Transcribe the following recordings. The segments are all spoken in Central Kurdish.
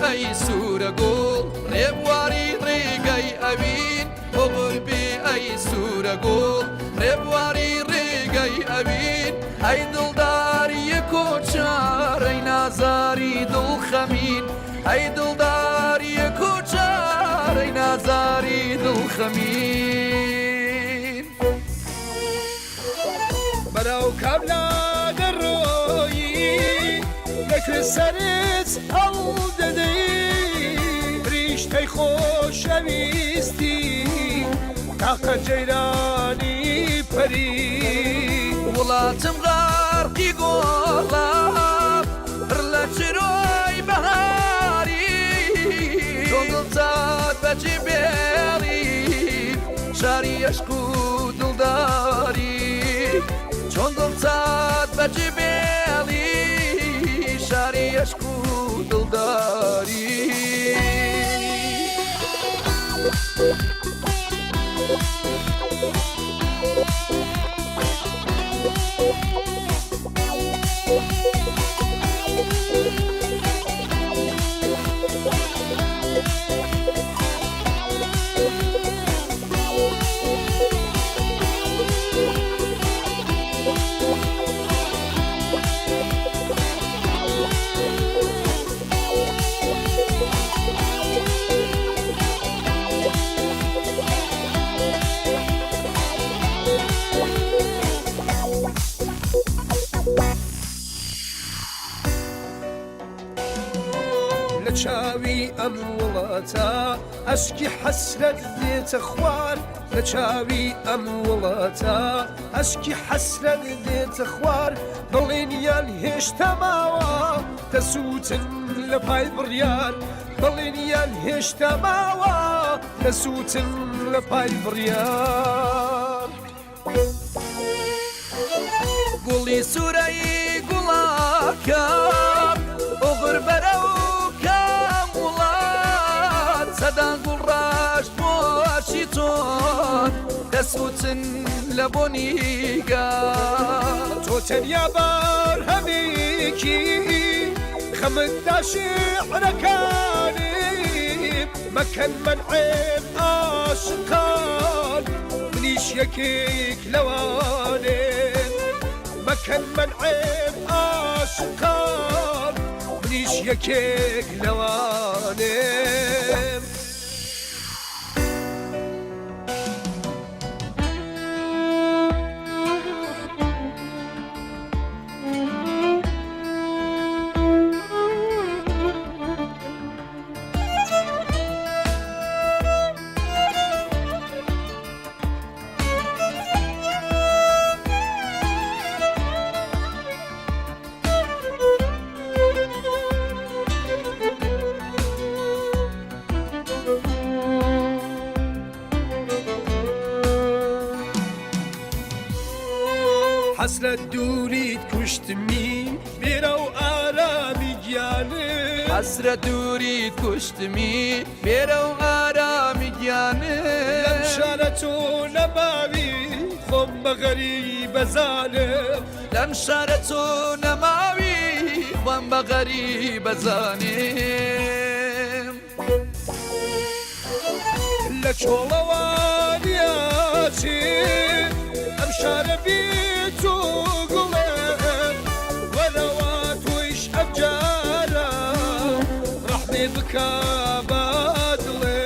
ئەی سوورە گوڵ ڕێبواری ڕێگەی ئەوین بۆ قوربێ ئەی سوورە گوڵ ڕێبواری ڕێگەی ئەوین ئەی دڵداری کۆچار ئەی نازاری دڵخەمین ئەی دڵداری کۆچار ئەی نازاری دڵخەمین بەراو کابلا دەڕۆیی لەکوێ سەرت هەڵ دەدەی فریشتەی خۆشەویستی تاقە جەیرانی پەری وڵاتم غارقی گۆڵە پڕ لە چرۆی بەهاری تۆ دڵتات بەجێ بێڵی شاری عەشق و دڵداری چۆن دڵتات بەجێ بێڵی شاری عەشق و دڵداری لە چاوی ئەم وڵاتە ئەشکی حەسرەت دێتە خوار لە چاوی ئەم وڵاتە ئەشکی حەسرەت دێتە خوار دڵێنیان هێشتا ماوە دەسووتن لە پای بڕیار دڵێنیان هێشتا ماوە دەسووتن لە پای بڕیار گوڵی سوورەی گوڵاکەم ئۆغر بەرە و کام وڵات سەدان گوڵ ڕاش بۆشی تۆن دەسووتن لە بۆنیگا تۆ تەنیا بار هەمێکی خەمتدا شێعرەکانیم مەکەن مەنعێم ئاشقان منیش یەکێک لەوانێم مەکەن مەنعێم ئاشقان منیش یەکێک لەوانێم حەسرەت دووریت کوشتمی بێرە و ئارامی گیانم حەسرەت دووریت کوشتمی بێرە و ئارامی گیانم لەم شارە تۆ نەماوی خۆم بە غەریبە زانم لەم شارە تۆ نەماوی خۆم بە غەریبە زانم لە چۆڵەوانیاچێ ئەم شارە بێت و گوڵێ وەرەوە تۆیش ئەم جارە ڕەحمێ بکە بە دڵێ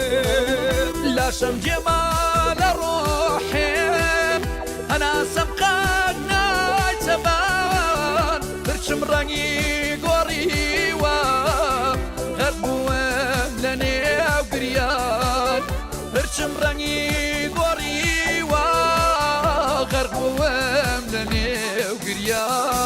لاشم جێمانە ڕۆحێم هەناسەم قەت نایتەبان برچم ڕەنگی گۆڕیوە غەرق بووم لە نێو گریان برچم ڕەنگی گۆڕیوە غەرق بووم لە نێو گریان